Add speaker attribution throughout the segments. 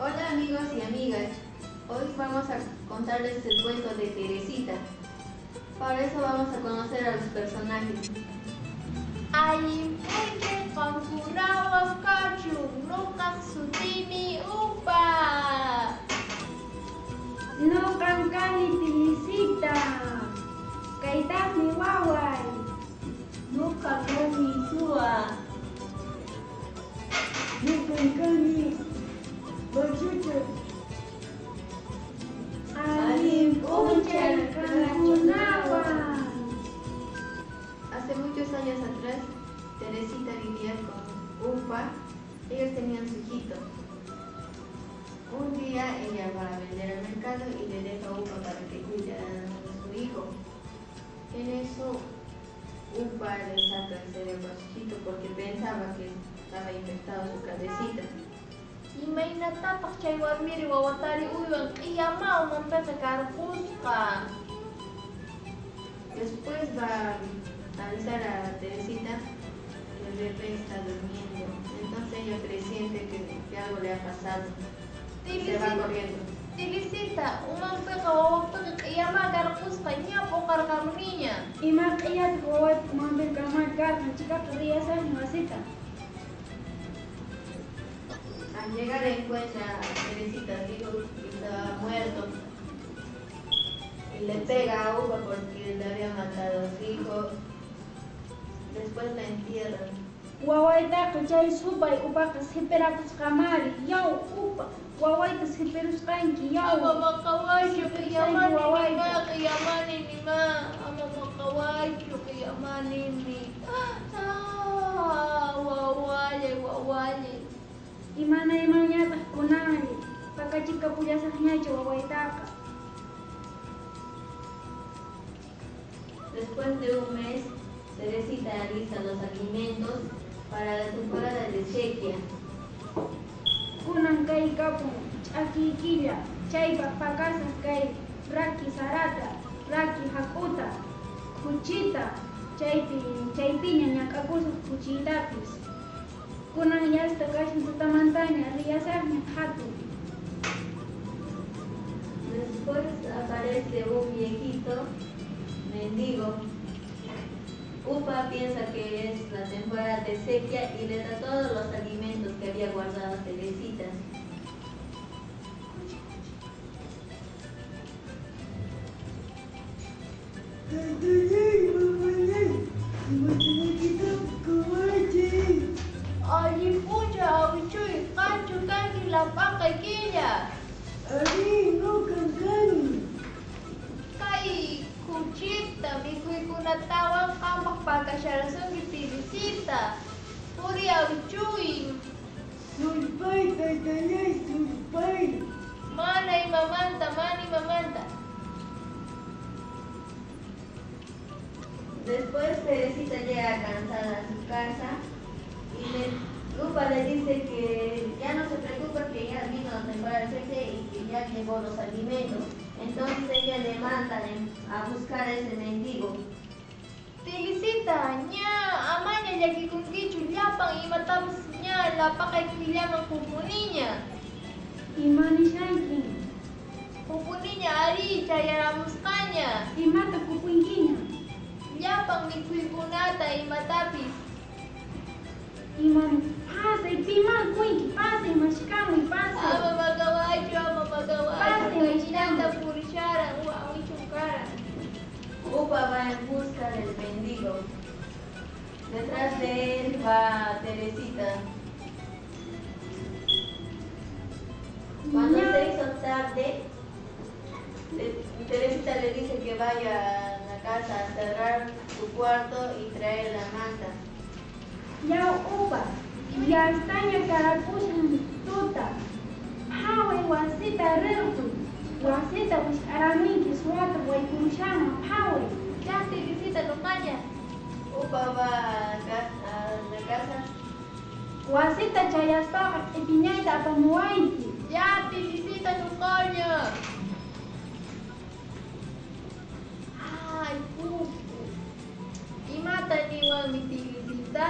Speaker 1: Hola amigos y amigas, hoy vamos a contarles el cuento de Teresita. Para eso vamos a conocer a los personajes.
Speaker 2: Ayimpunche Kampunawa Kachung Nukak Sutini Upa
Speaker 3: Nukan kani Teresita, kaitami waway.
Speaker 2: Nukak Kami Sua
Speaker 3: Nukan kani Bajuju. Ayimpunche Kampunawa.
Speaker 1: Hace muchos años atrás, Teresita vivía con Upa. Ellos tenían su hijito. Un día ella va a vender al mercado y le deja a Upa para que cuide a su hijo. En eso, Upa le saca el cerebro a su hijito porque pensaba que estaba infectado su cabecita.
Speaker 2: Imaynatapak chay warmiri wawatari uywan q'iyamaw mantaqa karqusqa.
Speaker 1: Después va a avisar a Teresita que el bebé está durmiendo. Entonces ella presiente que algo le ha pasado. Y se va corriendo.
Speaker 2: Teresita, umantaqa wawataqa q'iyama karqusqa ñapu qarqaruniña.
Speaker 3: Ima qiyat waway kumambir kamar karna chica riyasan wasita.
Speaker 1: Al llegar encuentra a Teresita, su hijo que estaba muerto. Y le pega a Upa porque le había matado a su hijo. Después la entierran.
Speaker 3: Wawaytaqa chay supay upaqa sipirakusqamari. Yaw upa, wawayta sipirusqanki yaw.
Speaker 2: Ama maqawaychu qiyamanini ma. Ama maqawaychu qiyamanini. Wawalay.
Speaker 3: Imanaymanñataq kunari. Pakachika pullasaqñachu wawaytaqa.
Speaker 1: Después de un mes, Teresita alista los alimentos para la temporada de sequía.
Speaker 3: Kunan kay kapun ch'akikilla, chaypaq pakasaq kay raki sarata, raki hakuta, kuchita, chaypiña ñak'akusaq kuchiytapis. Kunan yasta kashan tutamantaña riyasaqña hatun.
Speaker 1: Después aparece un viejito mendigo. Upa piensa que es la temporada de sequía y le da todos los alimentos que había guardado Teresita.
Speaker 2: Ayimpuncha awichuy qanchu kanki llamp'aqay killa. Kay kuchita mikuykunatawan qamaq pakasharasunki Teresita. Puri awichuy.
Speaker 3: Sulpay, taytayay, sulpay.
Speaker 2: Mana imamanta.
Speaker 1: Después Teresita llega cansada a su casa y Upa le dice que ya no se preocupe que ya vino la temporada de sequía y que ya llevó los alimentos. Entonces ella le manda a buscar a ese mendigo.
Speaker 2: Teresita, ña amaña llakikunkichu llapan imatapas ña lapaqay killaman pupuniña.
Speaker 3: Imanishanki,
Speaker 2: Pupuniña ari chayaramusqaña.
Speaker 3: imata pupunkiña.
Speaker 2: Llapan mikuykunata imatapis.
Speaker 3: Iman, pasay, piman kuinki, pasay, mashkamuy, pasay.
Speaker 2: Ama magawaychu.
Speaker 3: Pase,
Speaker 2: Mayshinanta purisharan awichunkaran.
Speaker 1: Upa va en busca del mendigo. Detrás de él va Teresita. Cuando se hizo tarde, Teresita le dice que vaya a la casa a cerrar su cuarto y traer la manta.
Speaker 3: Yaw upa, yastaña karakushan tuta. Phaway wasita rirquy. Wasita wish araminki suwata waykurushana phaway.
Speaker 2: Ya Teresita nuqaña.
Speaker 1: Upa va a la casa.
Speaker 3: Wasita chayaspaqa q'ipiñayta apamuwanki.
Speaker 2: Ya Teresita nuqaña. Ay, pupu. Imata niwanmi Teresita.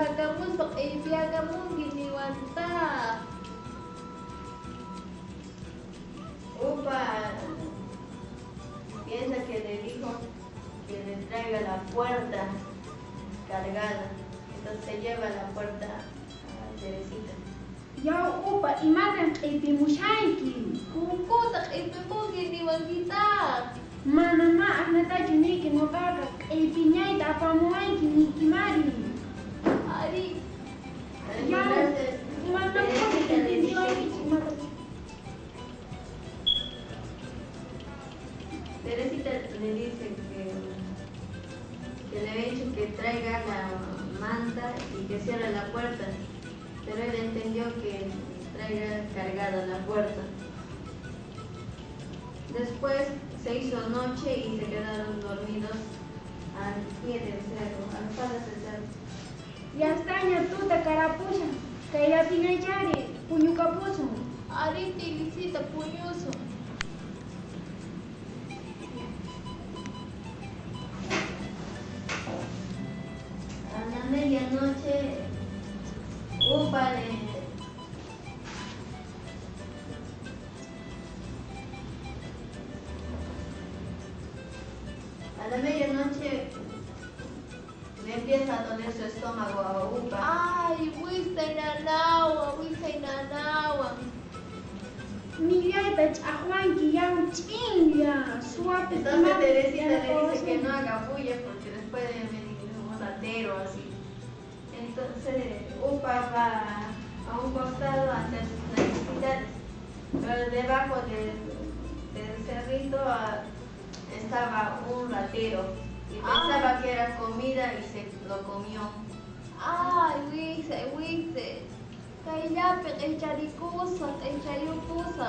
Speaker 2: hakamuspa aypiakamunki niwanta.
Speaker 1: Upa piensa que le dijo que le traiga la puerta cargada. Entonces se lleva la puerta a Teresita.
Speaker 3: Ya upa imatan aypimushanki.
Speaker 2: Kukutaq aypimunki niwankita.
Speaker 3: Manama ahnatachu niki noqaqa aypiñayta apamuwanki nikimari.
Speaker 2: Ari,
Speaker 1: Al
Speaker 3: Ya
Speaker 1: encontrarse,
Speaker 3: manama
Speaker 1: Teresita le dice
Speaker 3: aypiñayki.
Speaker 1: Teresita le dice que le ha dicho que traiga la manta y que cierre la puerta, pero él entendió que traiga cargada la puerta. Después se hizo noche y se quedaron dormidos al pie del cerro, a las faldas del cerro.
Speaker 3: Yastaña tuta carapusha. Kaya pinachari puñukapuso.
Speaker 2: ari Teresita puñuso.
Speaker 1: A la medianoche, Upa le empieza a doler su estómago a Upa.
Speaker 2: Ay, wisay nanawa.
Speaker 3: Millayta ch'aqwanki yaw ch'inlla. Suapis
Speaker 1: Entonces Teresita le dice
Speaker 3: imapas
Speaker 1: que no haga bulla porque después de venir un ratero así. Entonces Upa va a un costado a hacer sus necesidades, pero debajo del cerrito estaba un ratero y pensaba que era comida y se lo comió.
Speaker 2: Ay, wisay. Kayllapi q'aychariyupusa.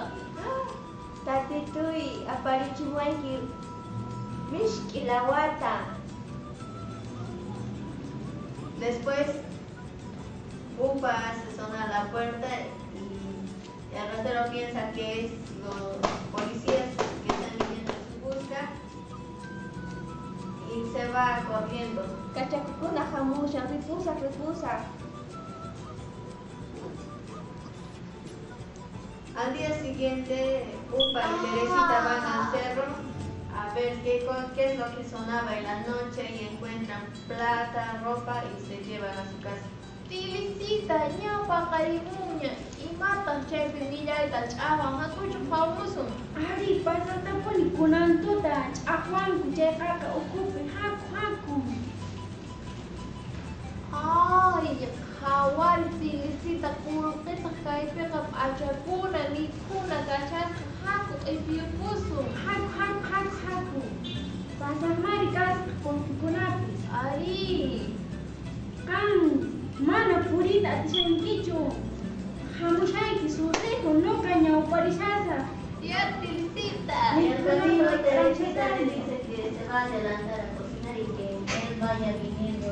Speaker 4: Tatituy aparichiwanki mishki lawata.
Speaker 1: Después Upa hace sonar la puerta y el ratero piensa que es los policías que están viniendo en su busca y se va corriendo.
Speaker 4: Kachakukuna hamusha ripusa.
Speaker 1: Al día siguiente, Upa y Teresita van al cerro a ver qué es lo que sonaba en la noche y encuentran plata, ropa y se llevan a su casa.
Speaker 2: Teresita ñawpa qharimuña. Imataq chaypi millayta ch'aqwan hakuchu hamusun.
Speaker 3: Ari pasatapuni kunantuta ch'aqwanku chayqaqa ukupi haku.
Speaker 2: Ay, hawari Teresita qurqita kaypiqa p'achakuna mikhuna kachasqa haku aypiyupusun.
Speaker 3: Haku. Pasamari kasqa kunkunapis.
Speaker 2: Ari,
Speaker 3: Kan mana purita atishankichu. Hamushayki surriku nuqa ñawparishasa.
Speaker 2: ya Teresita.
Speaker 1: Y el ratito Teresita le dice que se va a adelantar a cocinar y que él vaya viniendo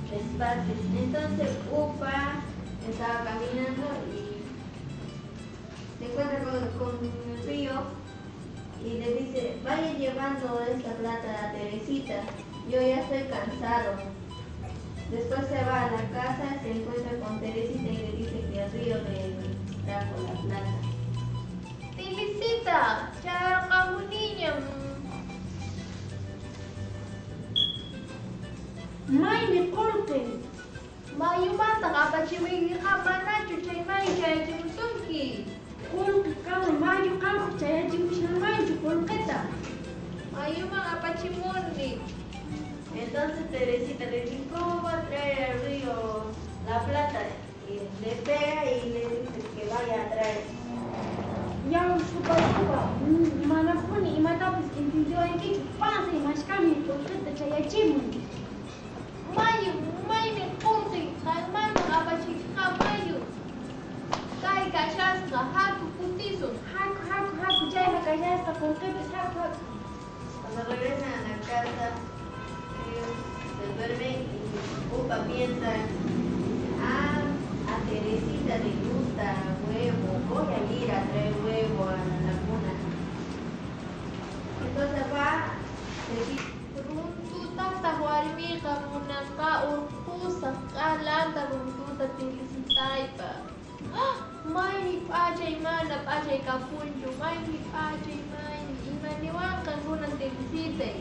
Speaker 1: despacio. Entonces Upa estaba caminando y se encuentra con el río y le dice, vaya llevando esta plata a Teresita, yo ya estoy cansado. Después se va a la casa, se encuentra con Teresita y le dice que el río le trajo la plata.
Speaker 2: Teresita, charqamuniña.
Speaker 3: Maymi qurqi.
Speaker 2: Mayumanta apachiwiyqa manachu chay may chaychimusunki.
Speaker 3: Qurqi kan mayu qanqa chayachimushanmanchu qurqita.
Speaker 2: Mayuman apachimuni.
Speaker 1: Entonces Teresita le dice, ¿cómo va a traer al río la plata? Y le pega y le dice que vaya a traer.
Speaker 3: Yaw supa. Manapuni imatapis intindiwankichu pansa imashkami qurqita chayachimun.
Speaker 2: Maymi qurqi qanmanta apachiyqa mayu. Kay kashasqa haku kutisun.
Speaker 3: Haku chayqa kashasqa qurqipis haku.
Speaker 1: Cuando regresan a la casa, ellos se duermen y Upa piensa, a Teresita le gusta huevo, voy a ir a traer huevo a la cuna. Entonces va, se
Speaker 2: Runtutaqtaq warmiqa munanqa urqusaq q'alanta runtuta tirisitaypa. Maymi p'achay mana p'achay kapunchu, maymi p'achay maymi, imaniwanqa kunan tirisitay.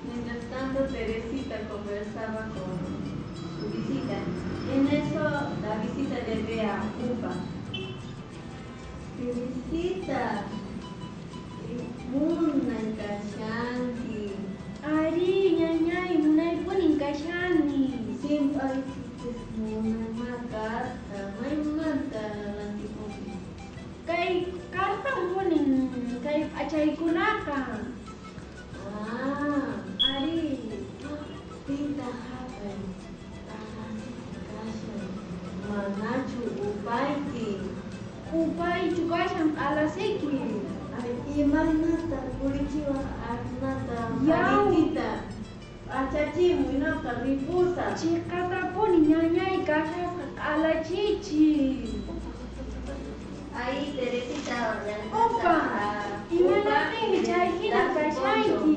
Speaker 1: Mientras tanto, Teresita conversaba con su visita. En eso, la visita le ve a Upa. Teresita, munay kashanki.
Speaker 3: Ari, ñañay, munaypuni kashani.
Speaker 1: Simpay munay makata, may manta lantipupi.
Speaker 3: Kay karpampuni, kay achaykunaqa.
Speaker 1: Ah,
Speaker 3: Ari,
Speaker 1: pinta hapay. Kashan, manachu upayki.
Speaker 3: upay chukashan alasiki.
Speaker 1: Ay, imanata, purichiwa, arnata,
Speaker 3: Yau.
Speaker 1: maritita. Achachimu, inota, ripusa.
Speaker 3: Chikatapuni ñañay kashasqa alachichi.
Speaker 1: Ahí Teresita organiza
Speaker 3: Opa,
Speaker 1: a
Speaker 3: imanapinmi chaykina kashayki.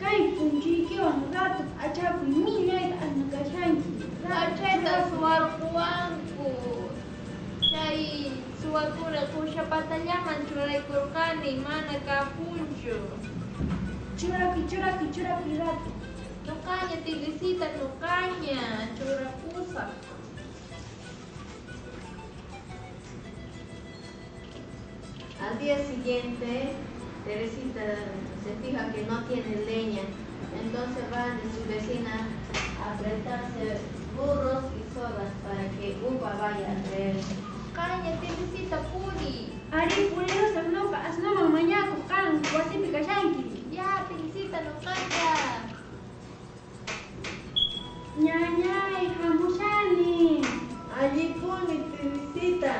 Speaker 3: Kay punchuykiwan ratu achakuy millayta asna kashanki.
Speaker 2: Achayta suwarquwanku. Chay suwakuna qushapatallaman churaykurqani mana kapunchu.
Speaker 3: Churapi ratu.
Speaker 2: Nuqaña Teresita, nuqaña churapusaq.
Speaker 1: Al día siguiente, Teresita se fija que no tiene leña, entonces va de su vecina a prestarse burros y sogas para que Upa vaya a traer.
Speaker 2: Nuqaña Teresita puri.
Speaker 3: Ari purirusa nuqa asnaman mañakuq kan wasipi kashanki.
Speaker 2: Ya Teresita, nuqaña.
Speaker 3: Ñañay hamushani.
Speaker 1: Allí pone Teresita.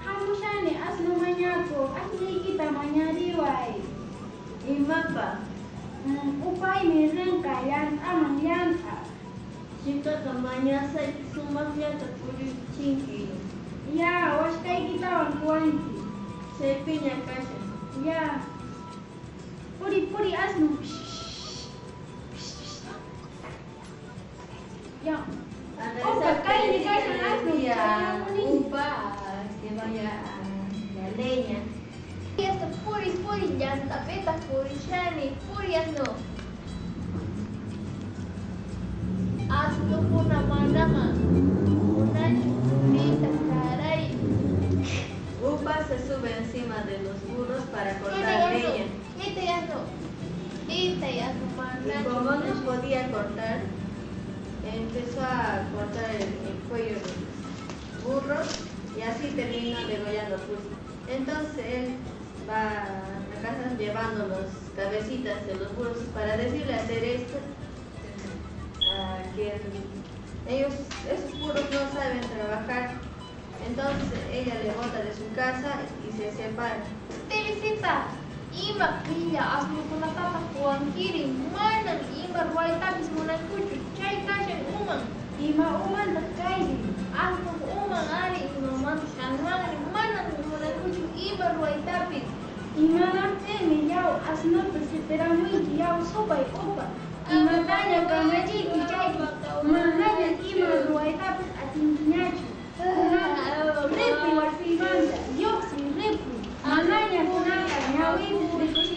Speaker 3: Hamushani asna mañakuq asnaykita mañariway.
Speaker 1: Y mapa,
Speaker 3: Upaymi rinqa llant'aman llant'a.
Speaker 1: chica mañasa y sumas ya te puri chinki.
Speaker 3: Ya washkaykitawan kuwanki.
Speaker 1: Se piña casa.
Speaker 3: Ya puri asnu. Ya Opa, cállate, cállate,
Speaker 1: Y a
Speaker 3: cállate.
Speaker 1: Upa que vaya a la leña.
Speaker 2: Hasta puri llantapeta purishani, puri asno. Asnukuna manaqa munachu purita karay.
Speaker 1: Upa se sube encima de los burros para
Speaker 2: Ita
Speaker 1: cortar leña.
Speaker 2: yasno
Speaker 1: Y
Speaker 2: manachu.
Speaker 1: como no podía cortar, empezó a cortar el cuello de los burros y así terminó degollando pues. Entonces él va a la casa llevando las cabecitas de los burros para decirle a Teresa que esos burros no saben trabajar. Entonces ella le bota de su casa y se separa.
Speaker 2: Teresita, ima pilla asnukunataqa quwankirin, manan ima ruwaytapis munankuchu, chay kashan uman.
Speaker 3: ima umanta kayri.
Speaker 2: Asnuk uman ari imamanta shanmanri, manan munankuchu ima ruwaytapis.
Speaker 3: Imanaptinmi yaw asnuta sipiramuyki yaw supay upa. Imataña kamachiyki chayki. Manaña ima ruwaytapis atinkiñachu. Ripi warpiymanta, lluqsin ripi. Manaña kunaqa ñawipis